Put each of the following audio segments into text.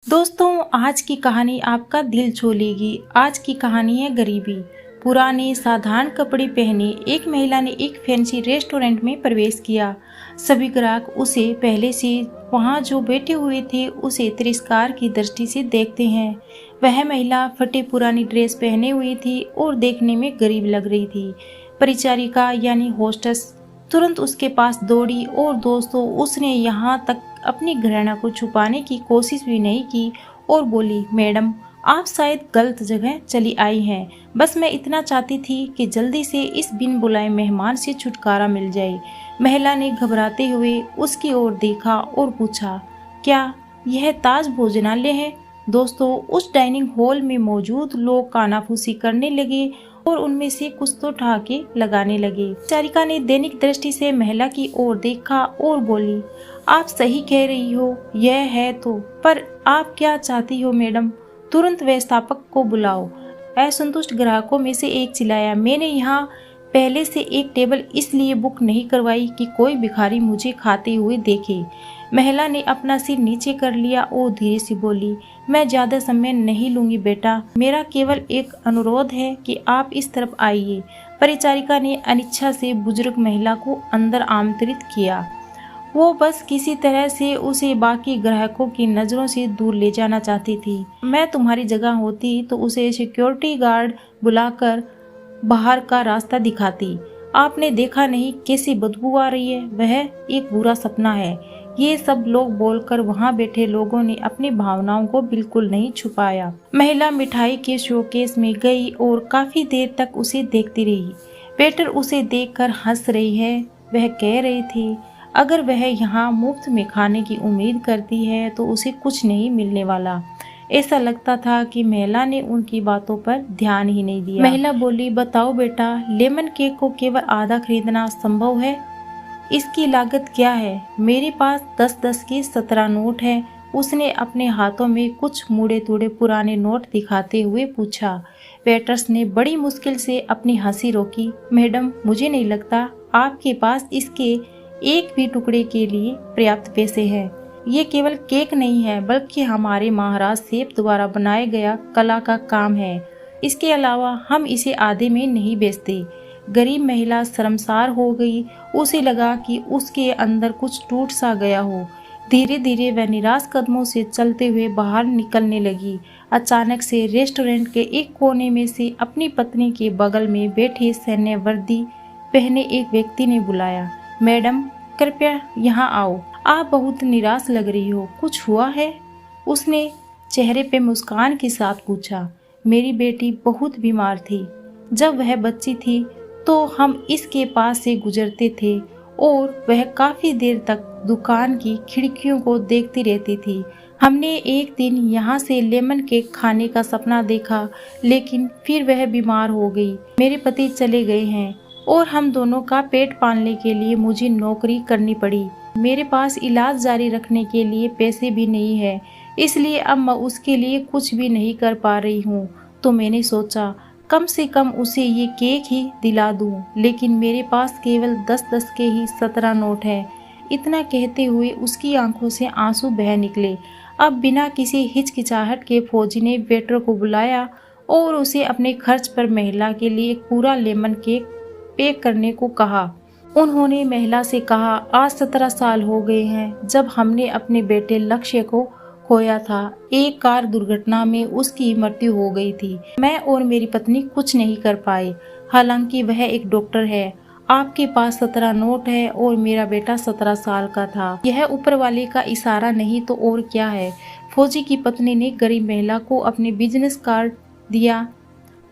दोस्तों, आज की कहानी आपका दिल छू लेगी। आज की कहानी है गरीबी। पुराने साधारण कपड़े पहने एक महिला ने एक फैंसी रेस्टोरेंट में प्रवेश किया। सभी ग्राहक उसे पहले से वहां जो बैठे हुए थे उसे तिरस्कार की दृष्टि से देखते हैं। वह महिला फटे पुरानी ड्रेस पहने हुई थी और देखने में गरीब लग रही थी। परिचारिका यानी होस्टेस तुरंत उसके पास दौड़ी और दोस्तों उसने यहाँ तक अपनी घृणा को छुपाने की कोशिश भी नहीं की और बोली, मैडम आप शायद गलत जगह चली आई हैं। बस मैं इतना चाहती थी कि जल्दी से इस बिन बुलाए मेहमान से छुटकारा मिल जाए। महिला ने घबराते हुए उसकी ओर देखा और पूछा, क्या यह ताज भोजनालय है? दोस्तों उस डाइनिंग हॉल में मौजूद लोग कानाफूसी करने लगे और उनमें से कुछ तो ठहाके लगाने लगे। चारिका ने दैनिक दृष्टि से महिला की ओर देखा और बोली, आप सही कह रही हो, यह है तो, पर आप क्या चाहती हो मैडम? तुरंत व्यवस्थापक को बुलाओ। असंतुष्ट ग्राहकों में से एक चिल्लाया, मैंने यहाँ पहले से एक टेबल इसलिए बुक नहीं करवाई कि कोई भिखारी मुझे खाते हुए देखे। महिला ने अपना सिर नीचे कर लिया और धीरे से बोली, मैं ज्यादा समय नहीं लूंगी बेटा, मेरा केवल एक अनुरोध है कि आप इस तरफ आइए। परिचारिका ने अनिच्छा से बुजुर्ग महिला को अंदर आमंत्रित किया। वो बस किसी तरह से उसे बाकी ग्राहकों की नजरों से दूर ले जाना चाहती थी। मैं तुम्हारी जगह होती तो उसे सिक्योरिटी गार्ड बुलाकर बाहर का रास्ता दिखाती। आपने देखा नहीं कैसी बदबू आ रही है, वह एक बुरा सपना है। ये सब लोग बोलकर वहां बैठे लोगों ने अपनी भावनाओं को बिल्कुल नहीं छुपाया। महिला मिठाई के शोकेस में गई और काफी देर तक उसे देखती रही। वेटर उसे देखकर हंस रही है। वह कह रही थी, अगर वह यहाँ मुफ्त में खाने की उम्मीद करती है तो उसे कुछ नहीं मिलने वाला। ऐसा लगता था कि महिला ने उनकी बातों पर ध्यान ही नहीं दिया। महिला बोली, बताओ बेटा, लेमन केक को केवल आधा खरीदना संभव है? इसकी लागत क्या है? मेरे पास 10-10 के 17 नोट हैं। उसने अपने हाथों में कुछ मुड़े तुड़े पुराने नोट दिखाते हुए पूछा। वेटर्स ने बड़ी मुश्किल से अपनी हंसी रोकी। मैडम, मुझे नहीं लगता आपके पास इसके एक भी टुकड़े के लिए पर्याप्त पैसे हैं। ये केवल केक नहीं है, बल्कि हमारे महाराज सेफ द्वारा बनाया गया कला का काम है। इसके अलावा हम इसे आधे में नहीं बेचते। गरीब महिला शर्मसार हो गई। उसे लगा कि उसके अंदर कुछ टूट सा गया हो। धीरे धीरे वह निराश कदमों से चलते हुए बाहर निकलने लगी। अचानक से रेस्टोरेंट के एक कोने में से अपनी पत्नी के बगल में बैठे सैन्य वर्दी पहने एक व्यक्ति ने बुलाया, मैडम कृपया यहाँ आओ, आप बहुत निराश लग रही हो, कुछ हुआ है? उसने चेहरे पे मुस्कान के साथ पूछा। मेरी बेटी बहुत बीमार थी। जब वह बच्ची थी तो हम इसके पास से गुजरते थे और वह काफी देर तक दुकान की खिड़कियों को देखती रहती थी। हमने एक दिन यहाँ से लेमन केक खाने का सपना देखा, लेकिन फिर वह बीमार हो गई। मेरे पति चले गए हैं और हम दोनों का पेट पालने के लिए मुझे नौकरी करनी पड़ी। मेरे पास इलाज जारी रखने के लिए पैसे भी नहीं है, इसलिए अब मैं उसके लिए कुछ भी नहीं कर पा रही हूँ। तो मैंने सोचा कम से कम उसे ये केक ही दिला दूं, लेकिन मेरे पास केवल 10-10 के ही 17 नोट हैं। इतना कहते हुए उसकी आंखों से आंसू बह निकले। अब बिना किसी हिचकिचाहट के फौजी ने वेटर को बुलाया और उसे अपने खर्च पर महिला के लिए एक पूरा लेमन केक पैक करने को कहा। उन्होंने महिला से कहा, आज 17 साल हो गए हैं जब हमने अपने बेटे लक्ष्य को खोया था। एक कार दुर्घटना में उसकी मृत्यु हो गई थी। मैं और मेरी पत्नी कुछ नहीं कर पाए, हालांकि वह एक डॉक्टर है। आपके पास 17 नोट है और मेरा बेटा 17 साल का था। यह ऊपर वाले का इशारा नहीं तो और क्या है। फौजी की पत्नी ने गरीब महिला को अपने बिजनेस कार्ड दिया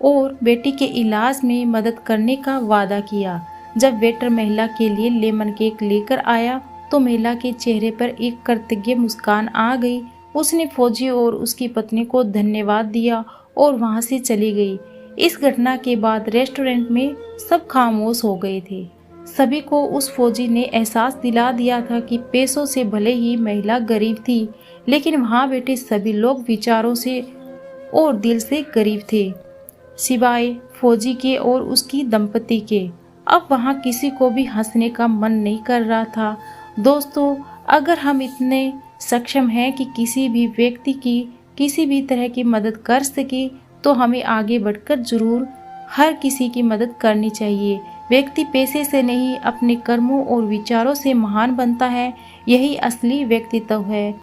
और बेटी के इलाज में मदद करने का वादा किया। जब वेटर महिला के लिए लेमन केक लेकर आया तो महिला के चेहरे पर एक कृतज्ञ मुस्कान आ गई। उसने फौजी और उसकी पत्नी को धन्यवाद दिया और वहां से चली गई। इस घटना के बाद रेस्टोरेंट में सब खामोश हो गए थे। सभी को उस फौजी ने एहसास दिला दिया था कि पैसों से भले ही महिला गरीब थी, लेकिन वहां बैठे सभी लोग विचारों से और दिल से गरीब थे, सिवाय फौजी के और उसकी दंपति के। अब वहां किसी को भी हंसने का मन नहीं कर रहा था। दोस्तों, अगर हम इतने सक्षम है कि किसी भी व्यक्ति की किसी भी तरह की मदद कर सके तो हमें आगे बढ़कर जरूर हर किसी की मदद करनी चाहिए। व्यक्ति पैसे से नहीं अपने कर्मों और विचारों से महान बनता है, यही असली व्यक्तित्व है।